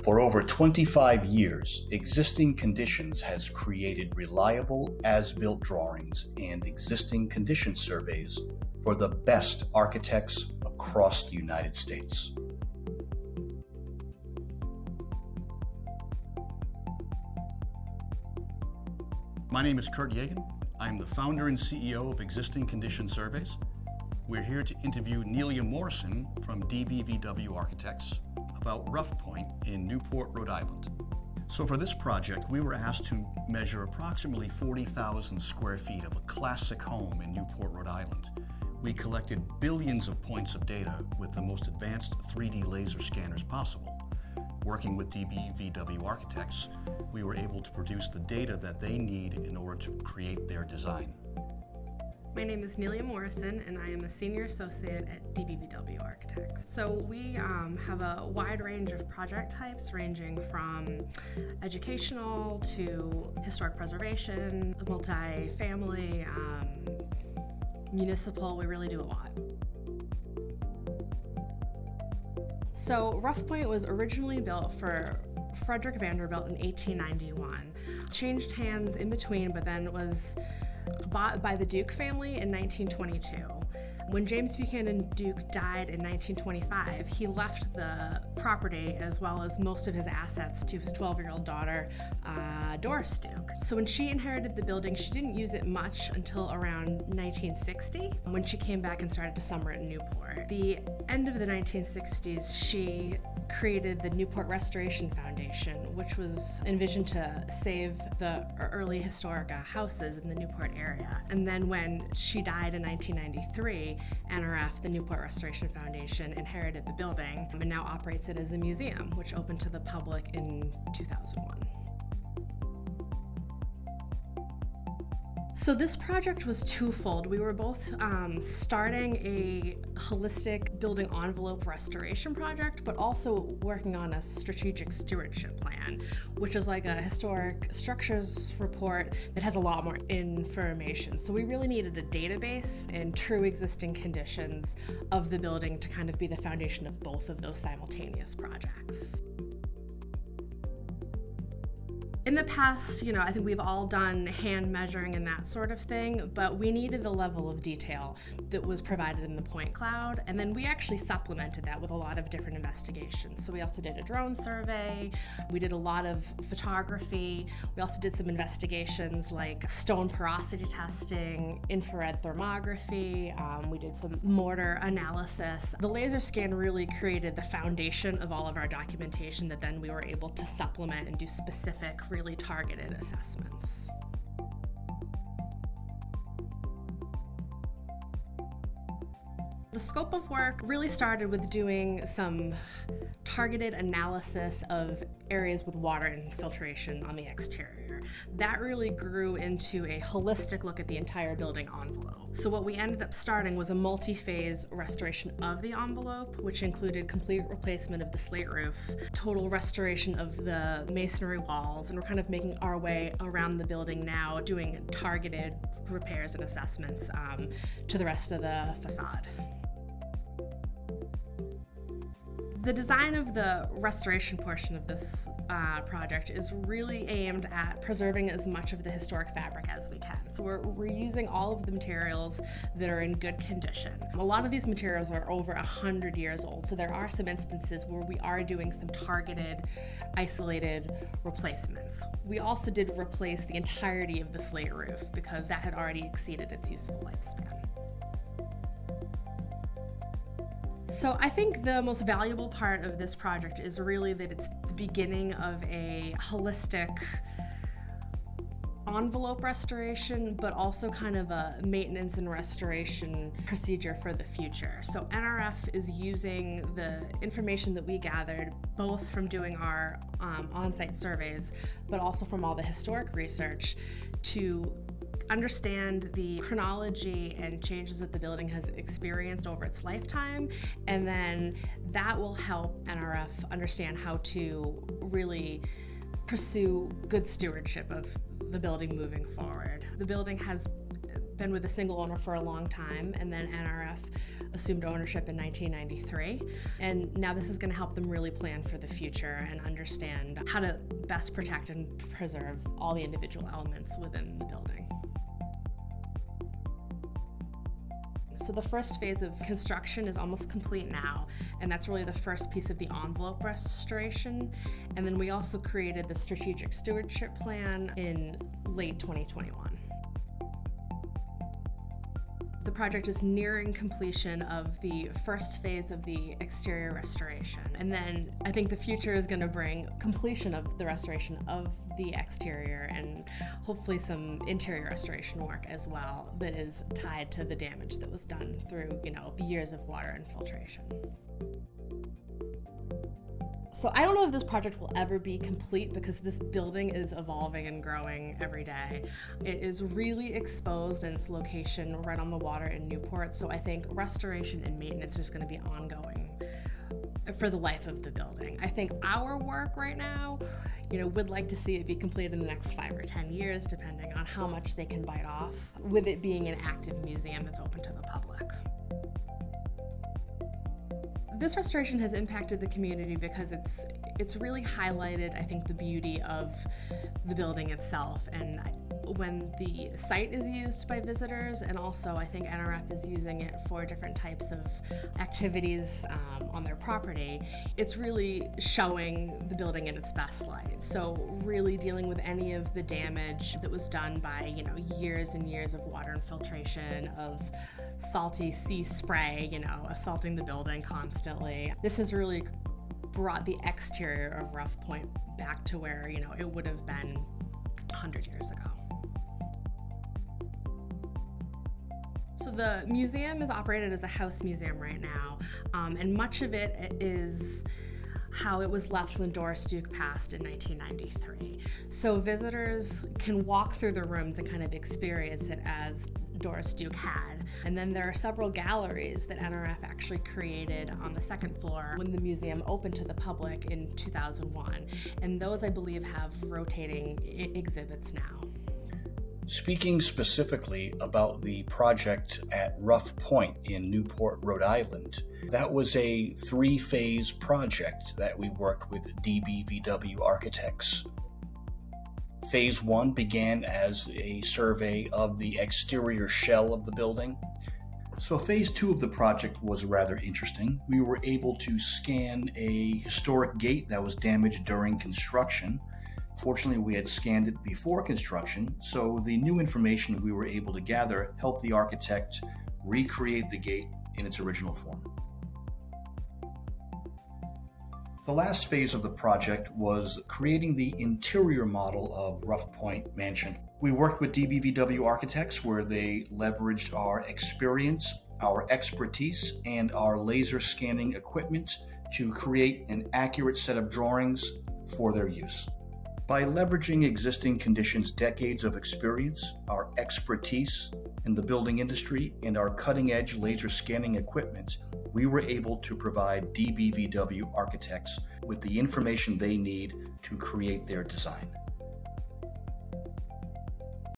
For over 25 years, Existing Conditions has created reliable as-built drawings and existing condition surveys for the best architects across the United States. My name is Kurt Yagan. I'm the founder and CEO of Existing Condition Surveys. We're here to interview Nelia Morrison from DBVW Architects about Rough Point in Newport, Rhode Island. So for this project, we were asked to measure approximately 40,000 square feet of a classic home in Newport, Rhode Island. We collected billions of points of data with the most advanced 3D laser scanners possible. Working with DBVW Architects, we were able to produce the data that they need in order to create their design. My name is Nelia Morrison, and I am a senior associate at DBVW Architects. So we have a wide range of project types ranging from educational to historic preservation, multi-family, municipal. We really do a lot. So Rough Point was originally built for Frederick Vanderbilt in 1891. Changed hands in between, but then was bought by the Duke family in 1922. When James Buchanan Duke died in 1925, he left the property as well as most of his assets to his 12-year-old daughter, Doris Duke. So when she inherited the building, she didn't use it much until around 1960, when she came back and started to summer at Newport. The end of the 1960s, she created the Newport Restoration Foundation, which was envisioned to save the early historic houses in the Newport area. And then when she died in 1993, NRF, the Newport Restoration Foundation, inherited the building and now operates it as a museum, which opened to the public in 2001. So this project was twofold. We were both starting a holistic building envelope restoration project, but also working on a strategic stewardship plan, which is like a historic structures report that has a lot more information. So we really needed a database and true existing conditions of the building to kind of be the foundation of both of those simultaneous projects. In the past, I think we've all done hand measuring and that sort of thing, but we needed the level of detail that was provided in the point cloud, and then we actually supplemented that with a lot of different investigations. So we also did a drone survey, we did a lot of photography, we also did some investigations like stone porosity testing, infrared thermography, we did some mortar analysis. The laser scan really created the foundation of all of our documentation that then we were able to supplement and do specific, really targeted assessments. The scope of work really started with doing some targeted analysis of areas with water infiltration on the exterior. That really grew into a holistic look at the entire building envelope. So what we ended up starting was a multi-phase restoration of the envelope, which included complete replacement of the slate roof, total restoration of the masonry walls, and we're kind of making our way around the building now, doing targeted repairs and assessments to the rest of the facade. The design of the restoration portion of this project is really aimed at preserving as much of the historic fabric as we can. So we're using all of the materials that are in good condition. A lot of these materials are over 100 years old, so there are some instances where we are doing some targeted, isolated replacements. We also did replace the entirety of the slate roof because that had already exceeded its useful lifespan. So I think the most valuable part of this project is really that it's the beginning of a holistic envelope restoration, but also kind of a maintenance and restoration procedure for the future. So NRF is using the information that we gathered, both from doing our on-site surveys, but also from all the historic research, to understand the chronology and changes that the building has experienced over its lifetime, and then that will help NRF understand how to really pursue good stewardship of the building moving forward. The building has been with a single owner for a long time, and then NRF assumed ownership in 1993. And now this is going to help them really plan for the future and understand how to best protect and preserve all the individual elements within the building. So the first phase of construction is almost complete now, and that's really the first piece of the envelope restoration. And then we also created the strategic stewardship plan in late 2021. The project is nearing completion of the first phase of the exterior restoration. And then I think the future is going to bring completion of the restoration of the exterior and hopefully some interior restoration work as well that is tied to the damage that was done through, years of water infiltration. So I don't know if this project will ever be complete because this building is evolving and growing every day. It is really exposed in its location right on the water in Newport, so I think restoration and maintenance is going to be ongoing for the life of the building. I think our work right now, would like to see it be completed in the next 5 or 10 years, depending on how much they can bite off, with it being an active museum that's open to the public. This restoration has impacted the community because it's really highlighted, I think, the beauty of the building itself. And when the site is used by visitors, and also I think NRF is using it for different types of activities on their property, it's really showing the building in its best light. So really dealing with any of the damage that was done by years and years of water infiltration, of salty sea spray, assaulting the building constantly. This has really brought the exterior of Rough Point back to where it would have been 100 years ago. So the museum is operated as a house museum right now, and much of it is how it was left when Doris Duke passed in 1993. So visitors can walk through the rooms and kind of experience it as Doris Duke had. And then there are several galleries that NRF actually created on the second floor when the museum opened to the public in 2001. And those, I believe, have rotating exhibits now. Speaking specifically about the project at Rough Point in Newport, Rhode Island, that was a 3-phase project that we worked with DBVW architects. Phase 1 began as a survey of the exterior shell of the building. So phase 2 of the project was rather interesting. We were able to scan a historic gate that was damaged during construction. Fortunately, we had scanned it before construction, so the new information we were able to gather helped the architect recreate the gate in its original form. The last phase of the project was creating the interior model of Rough Point Mansion. We worked with DBVW architects where they leveraged our experience, our expertise, and our laser scanning equipment to create an accurate set of drawings for their use. By leveraging existing conditions' decades of experience, our expertise in the building industry, and our cutting-edge laser scanning equipment, we were able to provide DBVW architects with the information they need to create their design.